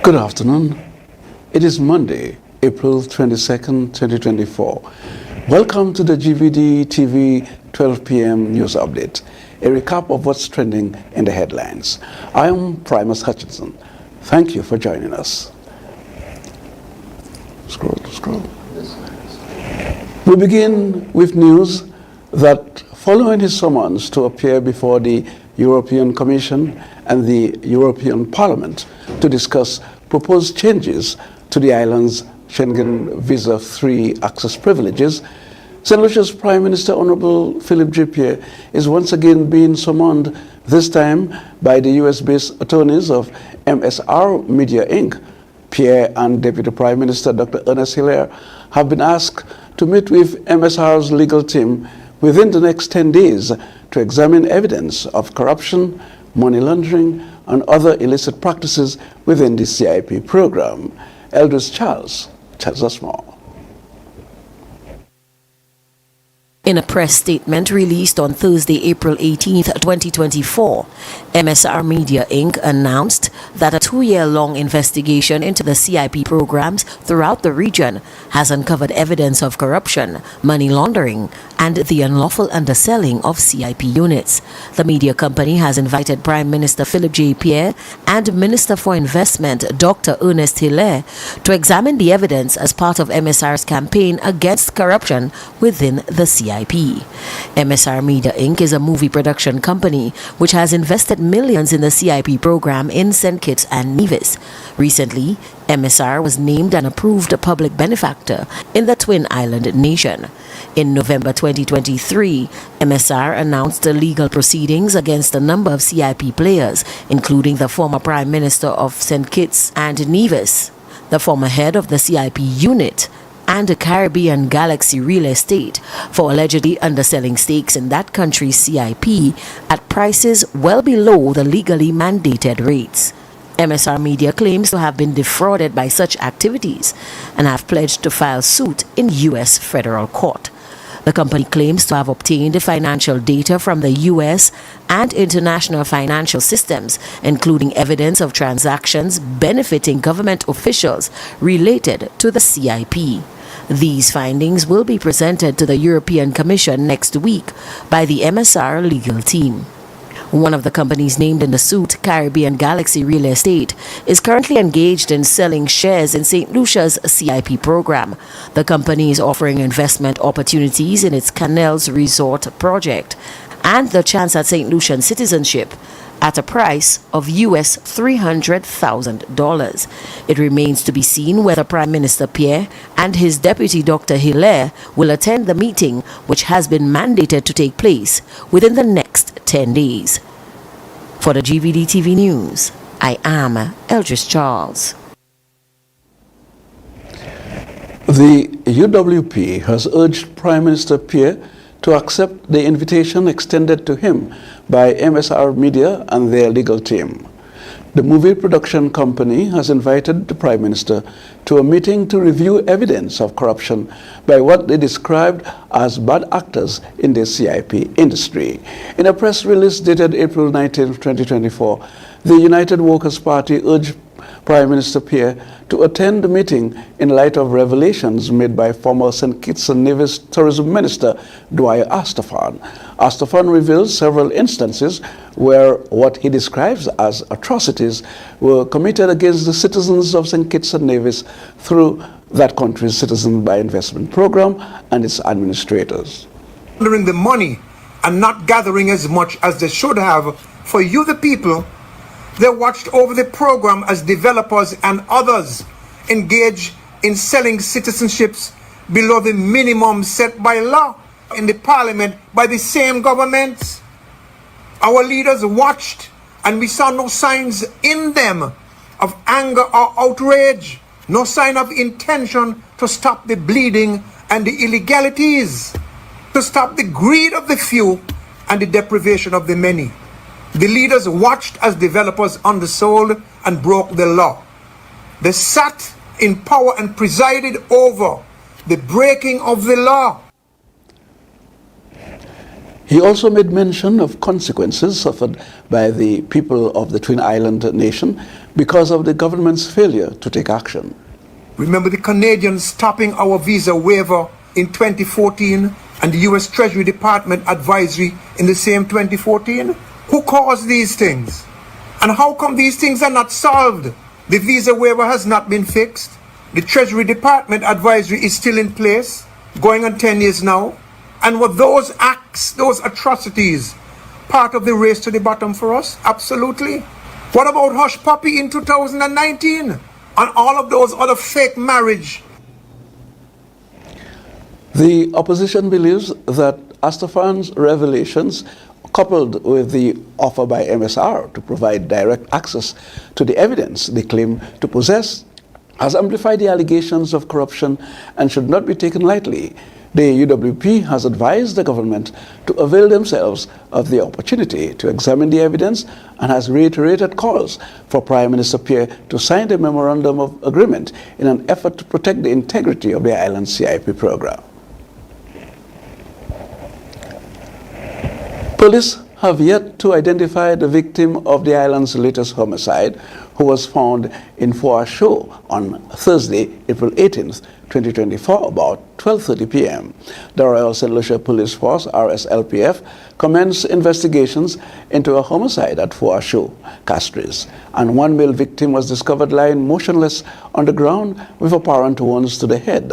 Good afternoon. It is Monday, April 22nd, 2024. Welcome to the GVD TV 12 p.m. news update, a recap of what's trending in the headlines. I am Primus Hutchinson. Thank you for joining us. Scroll. We begin with news that following his summons to appear before the European Commission and the European Parliament to discuss proposed changes to the island's Schengen visa-free access privileges, St. Lucia's Prime Minister Honorable Philip J. Pierre is once again being summoned, this time by the US-based attorneys of MSR Media Inc. Pierre and Deputy Prime Minister Dr. Ernest Hilaire have been asked to meet with MSR's legal team within the next 10 days to examine evidence of corruption, money laundering, and other illicit practices within the CIP program. Eldridge Charles tells us more. In a press statement released on Thursday, April 18, 2024, MSR Media Inc. announced that a 2-year-long investigation into the CIP programs throughout the region has uncovered evidence of corruption, money laundering, and the unlawful underselling of CIP units. The media company has invited Prime Minister Philip J. Pierre and Minister for Investment Dr. Ernest Hilaire to examine the evidence as part of MSR's campaign against corruption within the CIP. MSR Media Inc. is a movie production company which has invested millions in the CIP program in St. Kitts and Nevis. Recently, MSR was named an approved public benefactor in the Twin Island nation. In November 2023, MSR announced legal proceedings against a number of CIP players, including the former Prime Minister of St. Kitts and Nevis, the former head of the CIP unit, and the Caribbean Galaxy Real Estate for allegedly underselling stakes in that country's CIP at prices well below the legally mandated rates. MSR Media claims to have been defrauded by such activities and have pledged to file suit in U.S. federal court. The company claims to have obtained financial data from the U.S. and international financial systems, including evidence of transactions benefiting government officials related to the CIP. These findings will be presented to the European Commission next week by the MSR legal team. One of the companies named in the suit, Caribbean Galaxy Real Estate, is currently engaged in selling shares in St. Lucia's CIP program. The company is offering investment opportunities in its Canals Resort project and the chance at St. Lucian citizenship at a price of US $300,000. It remains to be seen whether Prime Minister Pierre and his deputy Dr. Hilaire will attend the meeting, which has been mandated to take place within the next 10 days. For the GVD TV News, I am Eldridge Charles. The UWP has urged Prime Minister Pierre to accept the invitation extended to him by MSR Media and their legal team. The movie production company has invited the Prime Minister to a meeting to review evidence of corruption by what they described as bad actors in the CIP industry. In a press release dated April 19, 2024, the United Workers' Party urged Prime Minister Pierre to attend the meeting in light of revelations made by former St. Kitts and Nevis Tourism Minister Dwyer Astafan. Astafan revealed several instances where what he describes as atrocities were committed against the citizens of St. Kitts and Nevis through that country's Citizen by Investment program and its administrators. Laundering the money and not gathering as much as they should have for you, the people. They watched over the program as developers and others engage in selling citizenships below the minimum set by law in the parliament by the same governments. Our leaders watched and we saw no signs in them of anger or outrage, no sign of intention to stop the bleeding and the illegalities, to stop the greed of the few and the deprivation of the many. The leaders watched as developers undersold and broke the law. They sat in power and presided over the breaking of the law. He also made mention of consequences suffered by the people of the Twin Island nation because of the government's failure to take action. Remember the Canadians stopping our visa waiver in 2014 and the US Treasury Department advisory in the same 2014? Who caused these things? And how come these things are not solved? The visa waiver has not been fixed. The Treasury Department advisory is still in place, going on 10 years now. And were those acts, those atrocities, part of the race to the bottom for us? Absolutely. What about Hush Puppy in 2019? And all of those other fake marriage? The opposition believes that Astafan's revelations, coupled with the offer by MSR to provide direct access to the evidence they claim to possess, has amplified the allegations of corruption and should not be taken lightly. The UWP has advised the government to avail themselves of the opportunity to examine the evidence and has reiterated calls for Prime Minister Pierre to sign the Memorandum of Agreement in an effort to protect the integrity of the island CIP program. Police have yet to identify the victim of the island's latest homicide, who was found in Foa Show on Thursday, April 18th, 2024, about 12:30 p.m. The Royal St. Lucia Police Force, RSLPF, commenced investigations into a homicide at Foa Show, Castries, and one male victim was discovered lying motionless on the ground with apparent wounds to the head.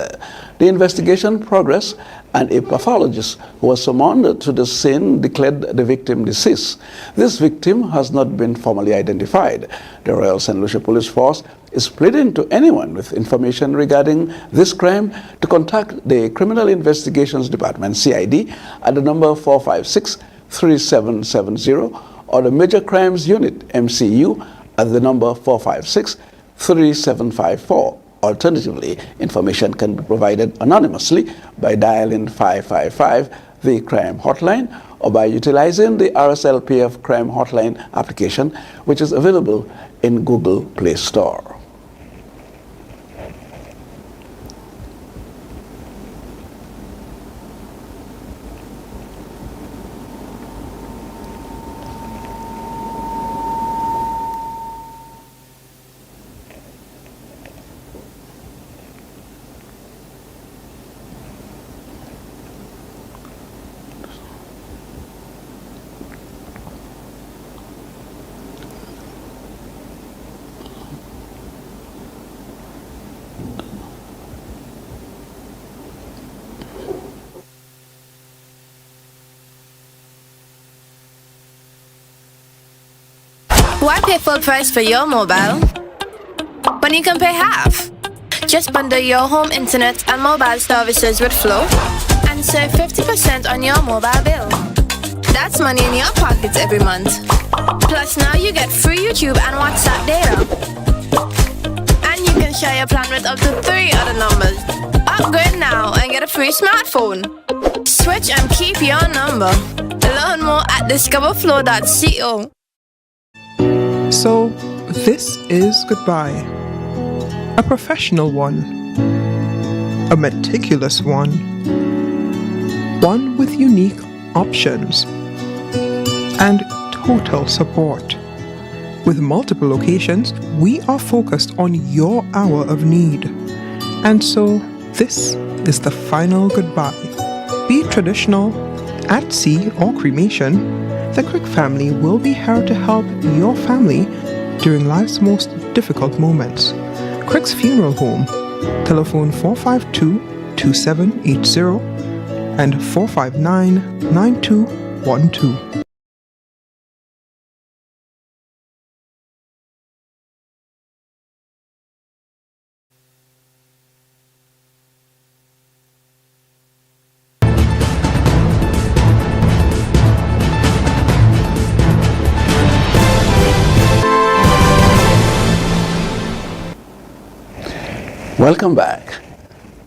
The investigation progressed, and a pathologist who was summoned to the scene declared the victim deceased. This victim has not been formally identified. The Royal St. Lucia Police Force is pleading to anyone with information regarding this crime to contact the Criminal Investigations Department, CID, at the number 456-3770 or the Major Crimes Unit, MCU, at the number 456-3754. Alternatively, information can be provided anonymously by dialing 555, the crime hotline, or by utilizing the RSLPF crime hotline application, which is available in Google Play Store. Why pay full price for your mobile when you can pay half? Just bundle your home internet and mobile services with Flow and save 50% on your mobile bill. That's money in your pockets every month. Plus now you get free YouTube and WhatsApp data. And you can share your plan with up to 3 other numbers. Upgrade now and get a free smartphone. Switch and keep your number. Learn more at discoverflow.co. So, this is goodbye. A professional one. A meticulous one. One with unique options. And total support. With multiple locations, we are focused on your hour of need. And so, this is the final goodbye. Be it traditional, at sea, or cremation, the Crick family will be here to help your family during life's most difficult moments. Crick's Funeral Home, telephone 452-2780 and 459-9212. Welcome back.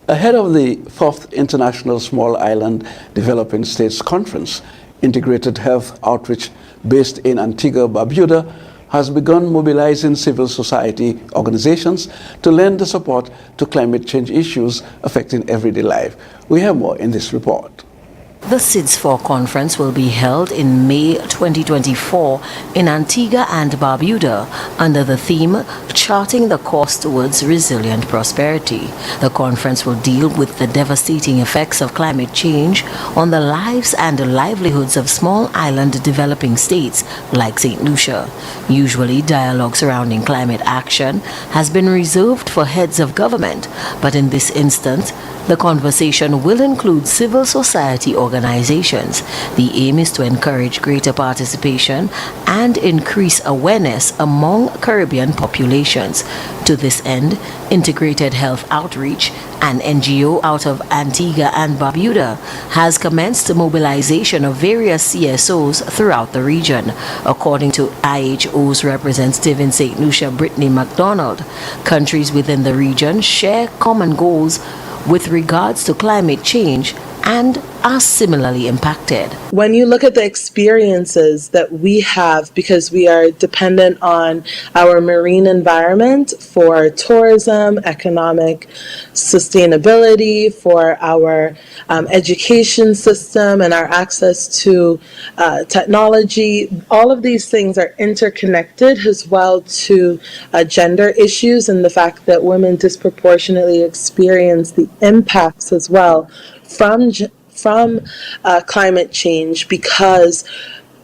Ahead of the 4th International Small Island Developing States Conference, Integrated Health Outreach based in Antigua, Barbuda, has begun mobilizing civil society organizations to lend the support to climate change issues affecting everyday life. We have more in this report. The SIDS4 conference will be held in May 2024 in Antigua and Barbuda under the theme Charting the Course Towards Resilient Prosperity. The conference will deal with the devastating effects of climate change on the lives and livelihoods of small island developing states like St. Lucia. Usually, dialogue surrounding climate action has been reserved for heads of government, but in this instance, the conversation will include civil society organizations. The aim is to encourage greater participation and increase awareness among Caribbean populations. To this end, Integrated Health Outreach, an NGO out of Antigua and Barbuda, has commenced mobilization of various CSOs throughout the region. According to IHO's representative in St. Lucia, Brittany MacDonald, countries within the region share common goals with regards to climate change and are similarly impacted. When you look at the experiences that we have, because we are dependent on our marine environment for tourism, economic sustainability, for our education system and our access to technology, all of these things are interconnected as well to gender issues and the fact that women disproportionately experience the impacts as well from climate change, because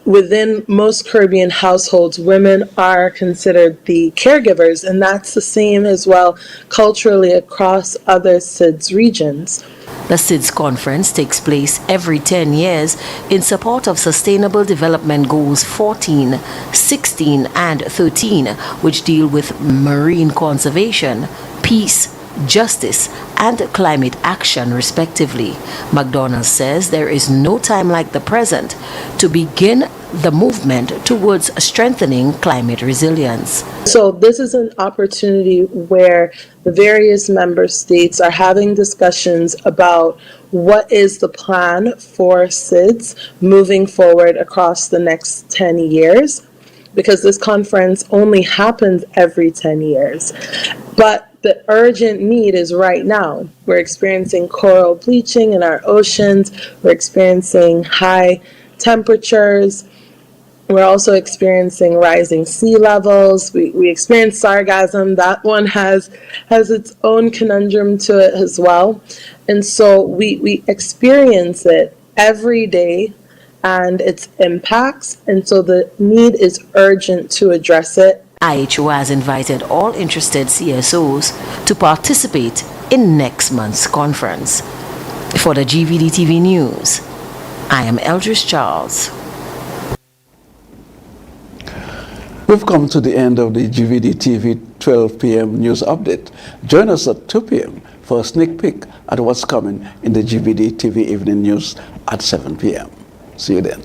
within most Caribbean households, women are considered the caregivers, and that's the same as well culturally across other SIDS regions. The SIDS conference takes place every 10 years in support of Sustainable Development Goals 14, 16, and 13, which deal with marine conservation, peace, justice, and climate action, respectively. McDonald says there is no time like the present to begin the movement towards strengthening climate resilience. So this is an opportunity where the various member states are having discussions about what is the plan for SIDS moving forward across the next 10 years, because this conference only happens every 10 years. But the urgent need is right now. We're experiencing coral bleaching in our oceans. We're experiencing high temperatures. We're also experiencing rising sea levels. We experience sargassum. That one has its own conundrum to it as well. And so we experience it every day and its impacts. And so the need is urgent to address it. IHO has invited all interested CSOs to participate in next month's conference. For the GVD TV News, I am Eldris Charles. We've come to the end of the GVD TV 12 p.m. news update. Join us at 2 p.m. for a sneak peek at what's coming in the GVD TV evening news at 7 p.m. See you then.